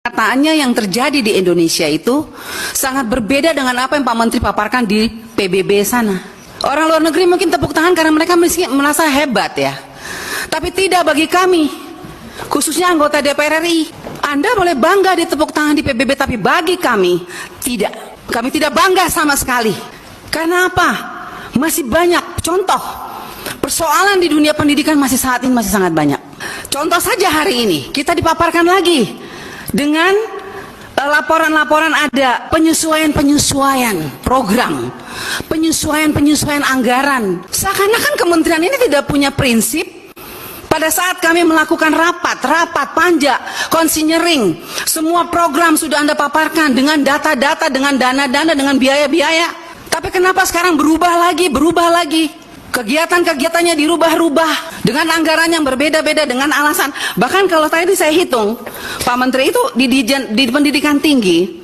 kenyataannya yang terjadi di Indonesia itu sangat berbeda dengan apa yang Pak Menteri paparkan di PBB sana. Orang luar negeri mungkin tepuk tangan karena mereka merasa hebat ya. Tapi tidak bagi kami, khususnya anggota DPR RI. Anda boleh bangga ditepuk tangan di PBB, tapi bagi kami tidak. Kami tidak bangga sama sekali. Karena apa? Masih banyak contoh. Persoalan di dunia pendidikan masih saat ini masih sangat banyak. Contoh saja hari ini kita dipaparkan lagi dengan laporan-laporan ada penyesuaian program, penyesuaian anggaran. Seakan-akan kementerian ini tidak punya prinsip. Pada saat kami melakukan rapat panja, konsinyering, semua program sudah Anda paparkan dengan data-data, dengan dana-dana, dengan biaya-biaya. Tapi kenapa sekarang berubah lagi? Kegiatan-kegiatannya dirubah-rubah dengan anggaran yang berbeda-beda, dengan alasan. Bahkan kalau tadi saya hitung, Pak Menteri itu di pendidikan tinggi,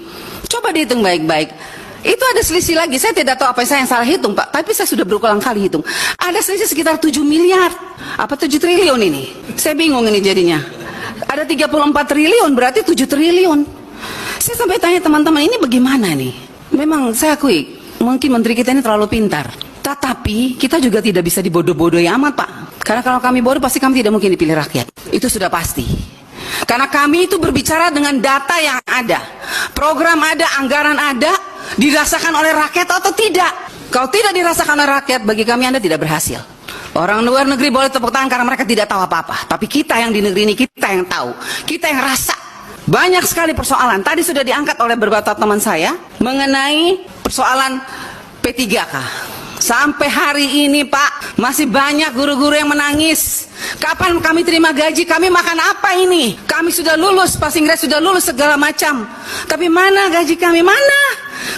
coba dihitung baik-baik. Itu ada selisih lagi, saya tidak tahu apa yang saya salah hitung Pak, tapi saya sudah berulang kali hitung. Ada selisih sekitar 7 miliar, apa 7 triliun ini? Saya bingung ini jadinya. Ada 34 triliun, berarti 7 triliun. Saya sampai tanya teman-teman, ini bagaimana nih? Memang saya akui, mungkin menteri kita ini terlalu pintar. Tetapi kita juga tidak bisa dibodoh-bodohi amat Pak. Karena kalau kami bodoh pasti kami tidak mungkin dipilih rakyat. Itu sudah pasti. Karena kami itu berbicara dengan data yang ada. Program ada, anggaran ada, dirasakan oleh rakyat atau tidak. Kalau tidak dirasakan oleh rakyat, bagi kami Anda tidak berhasil. Orang luar negeri boleh tepuk tangan karena mereka tidak tahu apa-apa. Tapi kita yang di negeri ini, kita yang tahu. Kita yang rasa. Banyak sekali persoalan. Tadi sudah diangkat oleh beberapa teman saya mengenai persoalan P3K. Sampai hari ini Pak, masih banyak guru-guru yang menangis. Kapan kami terima gaji? Kami makan apa ini? Kami sudah lulus, Pak Singret sudah lulus segala macam. Tapi mana gaji kami? Mana?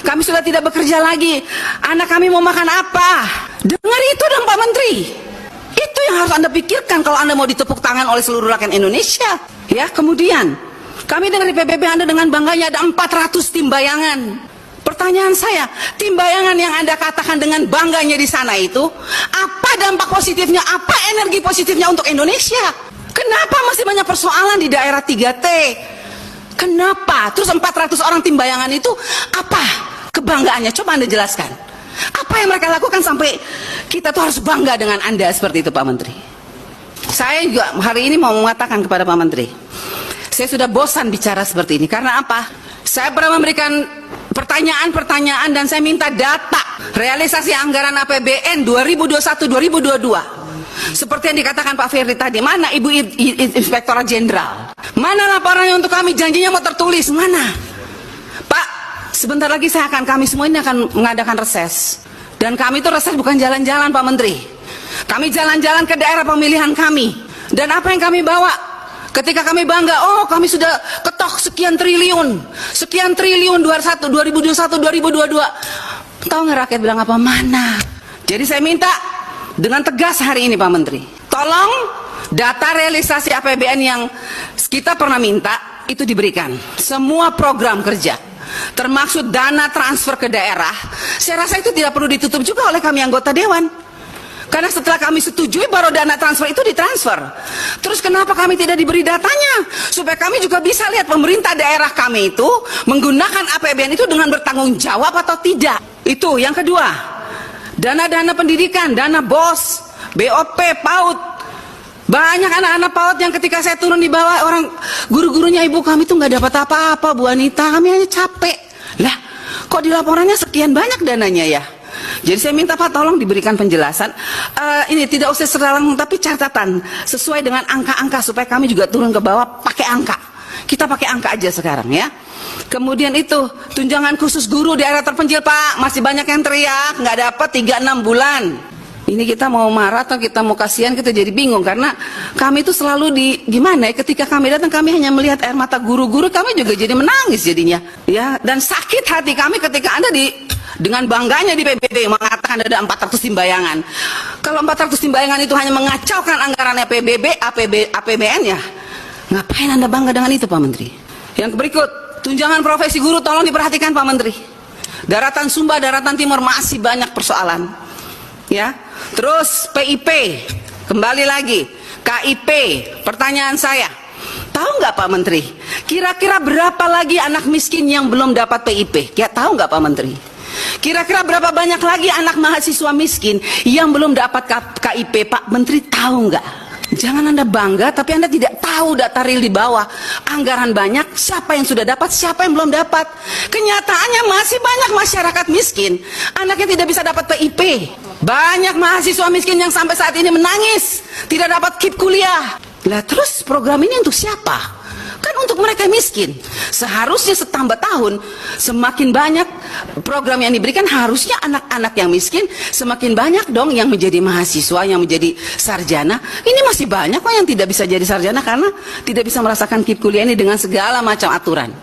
Kami sudah tidak bekerja lagi. Anak kami mau makan apa? Dengar itu dong Pak Menteri. Itu yang harus Anda pikirkan kalau Anda mau ditepuk tangan oleh seluruh rakyat Indonesia. Ya, kemudian kami dengar di PBB Anda dengan bangganya ada 400 tim bayangan. Pertanyaan saya, tim bayangan yang Anda katakan dengan bangganya di sana itu, apa dampak positifnya, apa energi positifnya untuk Indonesia? Kenapa masih banyak persoalan di daerah 3T? Kenapa? Terus 400 orang tim bayangan itu, apa kebanggaannya? Coba Anda jelaskan. Apa yang mereka lakukan sampai kita tuh harus bangga dengan Anda seperti itu Pak Menteri? Saya juga hari ini mau mengatakan kepada Pak Menteri, saya sudah bosan bicara seperti ini. Karena apa? Saya pernah memberikan pertanyaan-pertanyaan dan saya minta data realisasi anggaran APBN 2021-2022 seperti yang dikatakan Pak Ferry tadi. Mana Ibu Inspektorat Jenderal? Mana laporannya untuk kami? Janjinya mau tertulis, mana? Pak, sebentar lagi kami semua ini akan mengadakan reses. Dan kami itu reses bukan jalan-jalan Pak Menteri. Kami jalan-jalan ke daerah pemilihan kami. Dan apa yang kami bawa? Ketika kami bangga, oh kami sudah ketok sekian triliun 2021, 2022. Tahu nggak rakyat bilang apa? Mana? Jadi saya minta dengan tegas hari ini Pak Menteri, tolong data realisasi APBN yang kita pernah minta itu diberikan. Semua program kerja, termasuk dana transfer ke daerah, saya rasa itu tidak perlu ditutup juga oleh kami anggota Dewan. Karena setelah kami setujui baru dana transfer itu ditransfer. Terus kenapa kami tidak diberi datanya? Supaya kami juga bisa lihat pemerintah daerah kami itu menggunakan APBN itu dengan bertanggung jawab atau tidak. Itu yang kedua. Dana-dana pendidikan, dana BOS, BOP, PAUD. Banyak anak-anak PAUD yang ketika saya turun di bawah, orang guru-gurunya, ibu kami tuh nggak dapat apa-apa Bu Anita, kami hanya capek. Lah, kok di laporannya sekian banyak dananya ya? Jadi saya minta Pak tolong diberikan penjelasan. Ini tidak usah secara langsung tapi catatan sesuai dengan angka-angka supaya kami juga turun ke bawah pakai angka. Kita pakai angka aja sekarang ya. Kemudian itu tunjangan khusus guru di daerah terpencil Pak, masih banyak yang teriak nggak dapat 3-6 bulan. Ini kita mau marah atau kita mau kasihan, kita jadi bingung karena kami itu selalu gimana ya, ketika kami datang kami hanya melihat air mata guru-guru, kami juga jadi menangis jadinya ya. Dan sakit hati kami ketika Anda dengan bangganya di PBB mengatakan ada 400 tim bayangan. Kalau 400 tim bayangan itu hanya mengacaukan anggarannya PBB, APBN ya, ngapain Anda bangga dengan itu Pak Menteri? Yang berikut, tunjangan profesi guru tolong diperhatikan Pak Menteri. Daratan Sumba, Daratan Timur masih banyak persoalan. Ya, terus PIP, kembali lagi, KIP, pertanyaan saya, Tahu nggak Pak Menteri? Kira-kira berapa lagi anak miskin yang belum dapat PIP? Tahu nggak Pak Menteri? Kira-kira berapa banyak lagi anak mahasiswa miskin yang belum dapat KIP? Pak Menteri tahu nggak? Jangan Anda bangga, tapi Anda tidak tahu data real di bawah. Anggaran banyak, siapa yang sudah dapat, siapa yang belum dapat. Kenyataannya masih banyak masyarakat miskin, anaknya tidak bisa dapat PIP. Banyak mahasiswa miskin yang sampai saat ini menangis, tidak dapat KIP kuliah. Lah terus program ini untuk siapa? Kan untuk mereka miskin. Seharusnya setambah tahun semakin banyak program yang diberikan, harusnya anak-anak yang miskin semakin banyak dong yang menjadi mahasiswa, yang menjadi sarjana. Ini masih banyak kok yang tidak bisa jadi sarjana karena tidak bisa merasakan KIP kuliah ini dengan segala macam aturan.